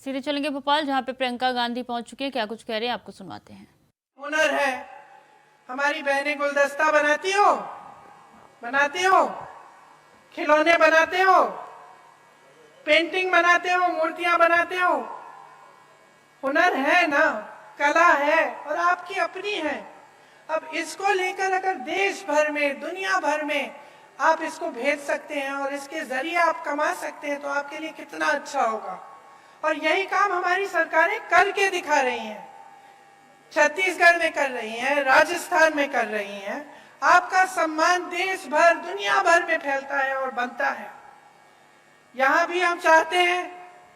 सीधे चलेंगे भोपाल, जहां पे प्रियंका गांधी पहुंच चुकी है। क्या कुछ कह रहे हैं आपको सुनवाते हैं। हुनर है, हमारी बहनें गुलदस्ता बनाती हो, खिलौने बनाते हो, पेंटिंग बनाते हो, मूर्तियां बनाते हो। हुनर है ना, कला है और आपकी अपनी है। अब इसको लेकर अगर देश भर में, दुनिया भर में आप इसको भेज सकते हैं और इसके जरिए आप कमा सकते हैं तो आपके लिए कितना अच्छा होगा। और यही काम हमारी सरकारें करके दिखा रही हैं। छत्तीसगढ़ में कर रही हैं, राजस्थान में कर रही हैं। आपका सम्मान देश भर, दुनिया भर में फैलता है और बनता है। यहां भी हम चाहते हैं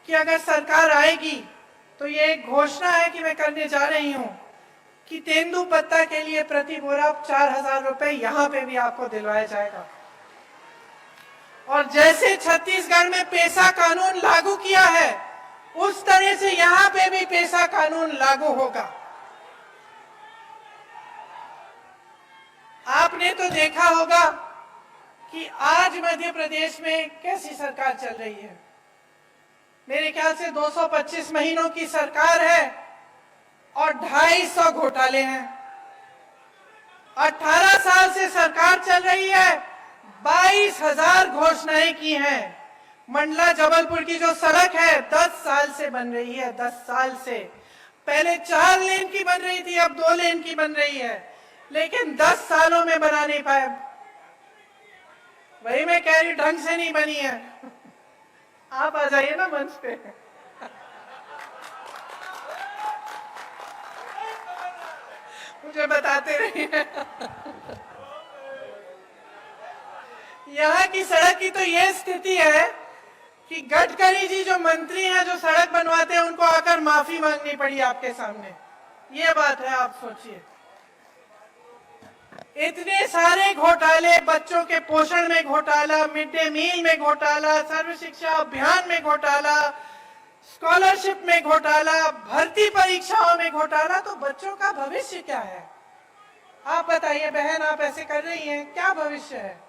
कि अगर सरकार आएगी तो ये एक घोषणा है कि मैं करने जा रही हूं कि तेंदुपत्ता के लिए प्रति बोरा 4,000 रुपए यहां पे भी आपको दिलवाया जाएगा। और जैसे छत्तीसगढ़ में पेशा कानून लागू किया है, उस तरह से यहां पे भी पेशा कानून लागू होगा। आपने तो देखा होगा कि आज मध्य प्रदेश में कैसी सरकार चल रही है। मेरे ख्याल से 225 महीनों की सरकार है और 250 घोटाले हैं। 18 साल से सरकार चल रही है, 22,000 घोषणाएं की हैं। मंडला जबलपुर की जो सड़क है 10 साल से बन रही है, 10 साल से। पहले 4 लेन की बन रही थी, अब 2 लेन की बन रही है, लेकिन 10 सालों में बना नहीं पाए। वही मैं कह रही, ढंग से नहीं बनी है। आप आ जाइए ना मंच पे। मुझे बताते रहिए। यहाँ की सड़क की तो ये स्थिति है कि गडकरी जी जो मंत्री हैं, जो सड़क बनवाते हैं, उनको आकर माफी मांगनी पड़ी आपके सामने। ये बात है, आप सोचिए। इतने सारे घोटाले, बच्चों के पोषण में घोटाला, मिड डे मील में घोटाला, सर्व शिक्षा अभियान में घोटाला, स्कॉलरशिप में घोटाला, भर्ती परीक्षाओं में घोटाला। तो बच्चों का भविष्य क्या है? आप बताइए बहन, आप ऐसे कर रही हैं, क्या भविष्य है?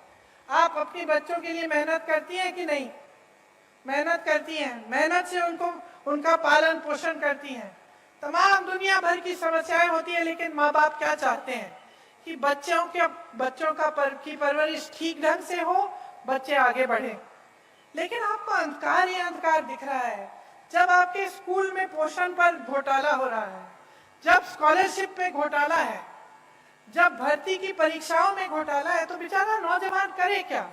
आप अपनी बच्चों के लिए मेहनत करती हैं कि नहीं? मेहनत करती हैं, मेहनत से उनका पालन पोषण करती हैं। तमाम दुनिया भर की समस्याएं होती है, लेकिन माँ बाप क्या चाहते हैं कि बच्चों की परवरिश ठीक ढंग से हो, बच्चे आगे बढ़े। लेकिन आपको अंधकार ही अंधकार दिख रहा है। जब आपके स्कूल में पोषण पर घोटाला हो रहा है, जब स्कॉलरशिप पे घोटाला है, जब भर्ती की परीक्षाओं में घोटाला है, तो बेचारा नौजवान करे क्या?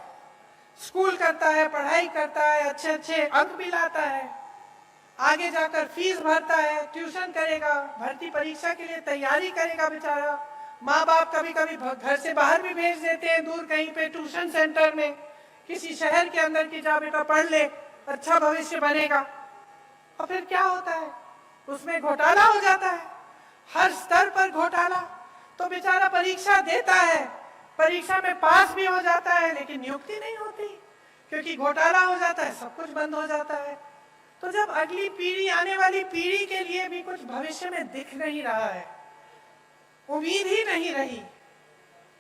स्कूल करता है, पढ़ाई करता है, अच्छे अच्छे अंक भी लाता है, आगे जाकर फीस भरता है, ट्यूशन करेगा, भर्ती परीक्षा के लिए तैयारी करेगा बेचारा। माँ बाप कभी कभी घर से बाहर भी भेज देते हैं, दूर कहीं पे ट्यूशन सेंटर में, किसी शहर के अंदर की, जा बेटा पढ़ ले, अच्छा भविष्य बनेगा। और फिर क्या होता है? उसमें घोटाला हो जाता है, हर स्तर पर घोटाला। तो बेचारा परीक्षा देता है, परीक्षा में पास भी हो जाता है, लेकिन नियुक्ति नहीं होती, क्योंकि घोटाला हो जाता है, सब कुछ बंद हो जाता है। तो जब अगली पीढ़ी, आने वाली पीढ़ी के लिए भी कुछ भविष्य में दिख नहीं रहा है, उम्मीद ही नहीं रही,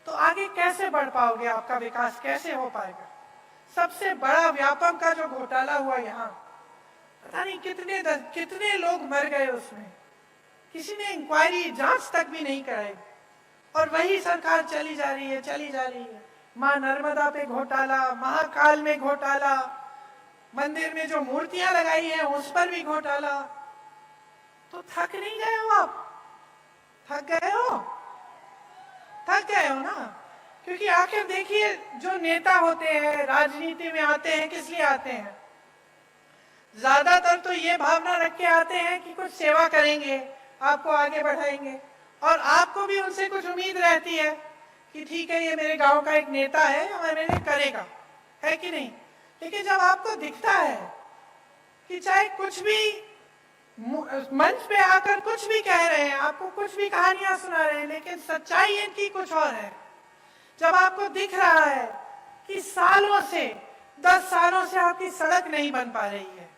तो आगे कैसे बढ़ पाओगे? आपका विकास कैसे हो पाएगा? सबसे बड़ा व्यापम का जो घोटाला हुआ यहाँ, पता नहीं कितने लोग मर गए उसमें, किसी ने इंक्वायरी, जांच तक भी नहीं कराई। और वही सरकार चली जा रही है। मां नर्मदा पे घोटाला, महाकाल में घोटाला, मंदिर में जो मूर्तियां लगाई हैं उस पर भी घोटाला। तो थक नहीं गए हो आप? थक गए हो ना? क्योंकि आखिर देखिए, जो नेता होते हैं, राजनीति में आते हैं, किस लिए आते हैं? ज्यादातर तो ये भावना रख के आते हैं कि कुछ सेवा करेंगे, आपको आगे बढ़ाएंगे, और आपको भी उनसे कुछ उम्मीद रहती है कि ठीक है, ये मेरे गांव का एक नेता है, और मेरे लिए करेगा, है कि नहीं? लेकिन जब आपको दिखता है कि चाहे कुछ भी मंच पे आकर कुछ भी कह रहे हैं, आपको कुछ भी कहानियां सुना रहे हैं, लेकिन सच्चाई इनकी कुछ और है। जब आपको दिख रहा है कि सालों से, 10 सालों से आपकी सड़क नहीं बन पा रही है,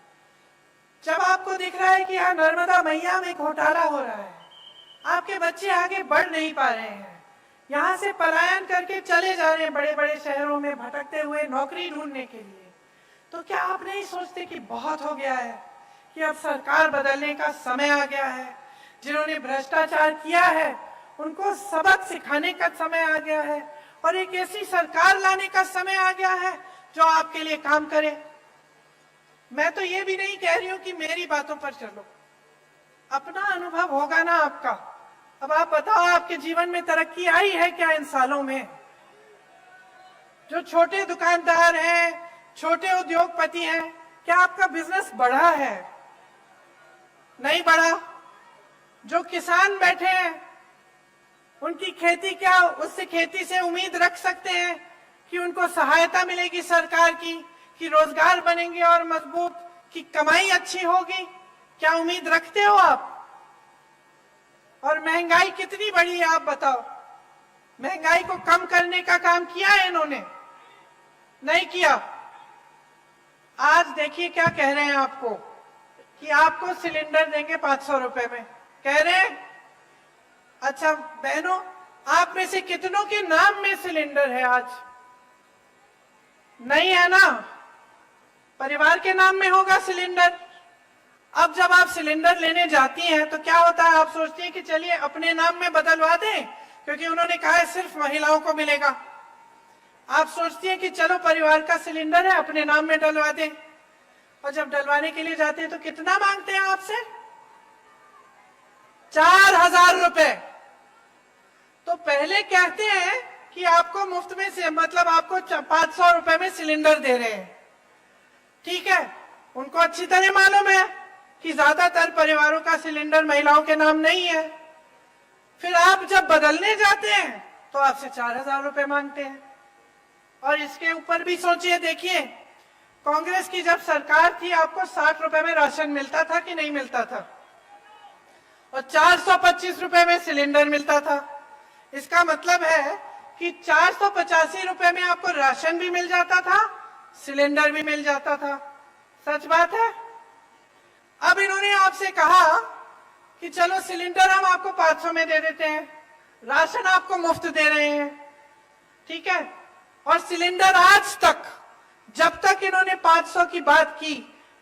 जब आपको दिख रहा है कि यहाँ नर्मदा मैया में घोटाला हो रहा है, आपके बच्चे आगे बढ़ नहीं पा रहे हैं, यहाँ से पलायन करके चले जा रहे हैं बड़े बड़े शहरों में भटकते हुए नौकरी ढूंढने के लिए, तो क्या आप नहीं सोचते कि बहुत हो गया है? कि अब सरकार बदलने का समय आ गया है। जिन्होंने भ्रष्टाचार किया है उनको सबक सिखाने का समय आ गया है और एक ऐसी सरकार लाने का समय आ गया है जो आपके लिए काम करे। मैं तो ये भी नहीं कह रही हूं कि मेरी बातों पर चलो, अपना अनुभव होगा ना आपका। अब आप बताओ, आपके जीवन में तरक्की आई है क्या इन सालों में? जो छोटे दुकानदार हैं, छोटे उद्योगपति हैं, क्या आपका बिजनेस बढ़ा है? नहीं बढ़ा। जो किसान बैठे हैं उनकी खेती, क्या उससे खेती से उम्मीद रख सकते हैं कि उनको सहायता मिलेगी सरकार की, कि रोजगार बनेंगे और मजबूत, कि कमाई अच्छी होगी? क्या उम्मीद रखते हो आप? और महंगाई कितनी बढ़ी है आप बताओ। महंगाई को कम करने का काम किया है इन्होंने? नहीं किया। आज देखिए क्या कह रहे हैं आपको, कि आपको सिलेंडर देंगे 500 रुपए में, कह रहे हैं। अच्छा बहनों, आप में से कितनों के नाम में सिलेंडर है आज? नहीं है ना? परिवार के नाम में होगा सिलेंडर। अब जब आप सिलेंडर लेने जाती हैं तो क्या होता है, आप सोचती हैं कि चलिए अपने नाम में बदलवा दें, क्योंकि उन्होंने कहा है सिर्फ महिलाओं को मिलेगा। आप सोचती हैं कि चलो परिवार का सिलेंडर है, अपने नाम में डलवा दें। और जब डलवाने के लिए जाते हैं तो कितना मांगते हैं आपसे? 4000 रुपए। तो पहले कहते हैं कि आपको मुफ्त में से, मतलब आपको 500 रुपए में सिलेंडर दे रहे हैं। ठीक है, उनको अच्छी तरह मालूम है कि ज्यादातर परिवारों का सिलेंडर महिलाओं के नाम नहीं है। फिर आप जब बदलने जाते हैं तो आपसे 4000 रुपए मांगते हैं। और इसके ऊपर भी सोचिए, देखिए कांग्रेस की जब सरकार थी आपको 60 रुपए में राशन मिलता था कि नहीं मिलता था? और 425 रुपए में सिलेंडर मिलता था। इसका मतलब है कि 485 रुपए में आपको राशन भी मिल जाता था, सिलेंडर भी मिल जाता था। सच बात है। अब इन्होंने आपसे कहा कि चलो सिलेंडर हम आपको 500 में दे देते हैं, राशन आपको मुफ्त दे रहे हैं। ठीक है, और सिलेंडर आज तक, जब तक इन्होंने 500 की बात की,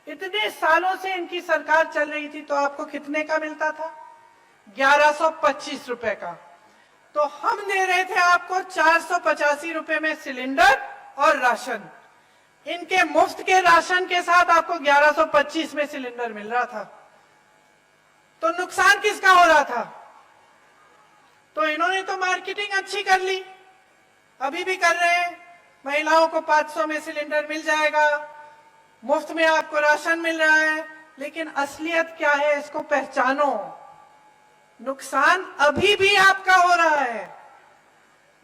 इतने सालों से इनकी सरकार चल रही थी, तो आपको कितने का मिलता था? 1125 रुपए का। तो हम दे रहे थे आपको 485 रुपए में सिलेंडर और राशन। इनके मुफ्त के राशन के साथ आपको 1125 में सिलेंडर मिल रहा था। तो नुकसान किसका हो रहा था? तो इन्होंने तो मार्केटिंग अच्छी कर ली, अभी भी कर रहे हैं। महिलाओं को 500 में सिलेंडर मिल जाएगा, मुफ्त में आपको राशन मिल रहा है। लेकिन असलियत क्या है, इसको पहचानो। नुकसान अभी भी आपका हो रहा है।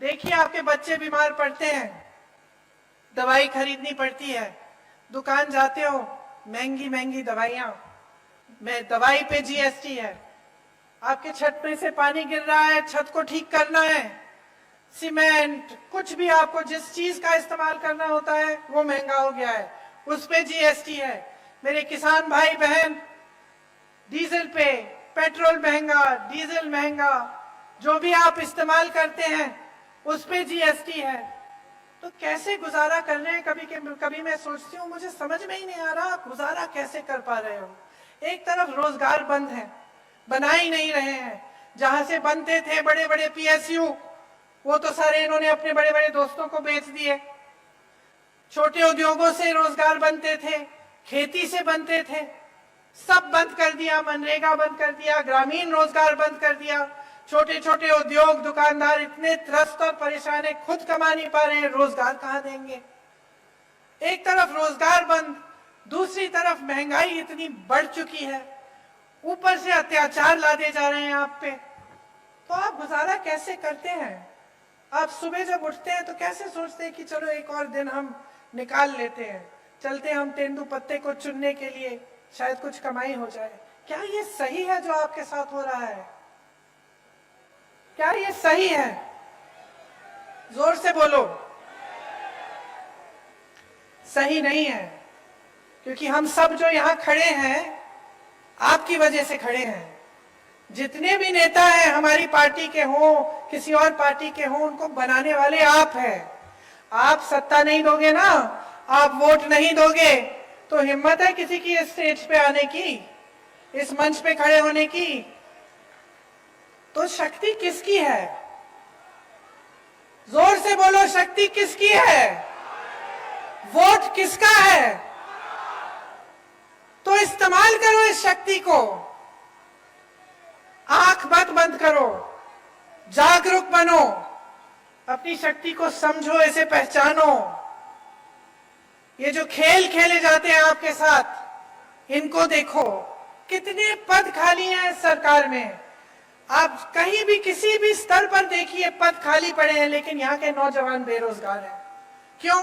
देखिए आपके बच्चे बीमार पड़ते हैं, दवाई खरीदनी पड़ती है, दुकान जाते हो, महंगी महंगी दवाइयां, में दवाई पे जीएसटी है। आपके छत में से पानी गिर रहा है, छत को ठीक करना है, सीमेंट, कुछ भी आपको जिस चीज का इस्तेमाल करना होता है वो महंगा हो गया है, उस पे जीएसटी है। मेरे किसान भाई बहन, डीजल पे, पेट्रोल महंगा, डीजल महंगा, जो भी आप इस्तेमाल करते हैं उस पे जीएसटी है। तो कैसे गुजारा कर रहे हैं? कभी मैं सोचती हूँ, मुझे समझ में ही नहीं आ रहा आप गुजारा कैसे कर पा रहे हो। एक तरफ रोजगार बंद है, बना ही नहीं रहे हैं। जहां से बनते थे बड़े बड़े पीएसयू, वो तो सारे इन्होंने अपने बड़े बड़े दोस्तों को बेच दिए। छोटे उद्योगों से रोजगार बनते थे, खेती से बनते थे, सब बंद कर दिया। मनरेगा बंद कर दिया, ग्रामीण रोजगार बंद कर दिया। छोटे छोटे उद्योग दुकानदार इतने त्रस्त और परेशान है, खुद कमा नहीं पा रहे हैं, रोजगार कहां देंगे? एक तरफ रोजगार बंद, दूसरी तरफ महंगाई इतनी बढ़ चुकी है, ऊपर से अत्याचार लादे जा रहे हैं आप पे। तो आप गुजारा कैसे करते हैं? आप सुबह जब उठते हैं तो कैसे सोचते हैं कि चलो एक और दिन हम निकाल लेते हैं, चलते हम तेंदुपत्ते को चुनने के लिए, शायद कुछ कमाई हो जाए। क्या ये सही है जो आपके साथ हो रहा है? क्या ये सही है? जोर से बोलो। सही नहीं है, क्योंकि हम सब जो यहाँ खड़े हैं आपकी वजह से खड़े हैं। जितने भी नेता हैं हमारी पार्टी के हों, किसी और पार्टी के हों, उनको बनाने वाले आप हैं। आप सत्ता नहीं दोगे ना, आप वोट नहीं दोगे तो हिम्मत है किसी की इस स्टेज पे आने की, इस मंच पे खड़े होने की? तो शक्ति किसकी है? जोर से बोलो, शक्ति किसकी है? वोट किसका है? तो इस्तेमाल करो इस शक्ति को, आंख मत बंद करो, जागरूक बनो, अपनी शक्ति को समझो, इसे पहचानो। ये जो खेल खेले जाते हैं आपके साथ, इनको देखो, कितने पद खाली हैं सरकार में। आप कहीं भी किसी भी स्तर पर देखिए, पद खाली पड़े हैं, लेकिन यहाँ के नौजवान बेरोजगार हैं। क्यों?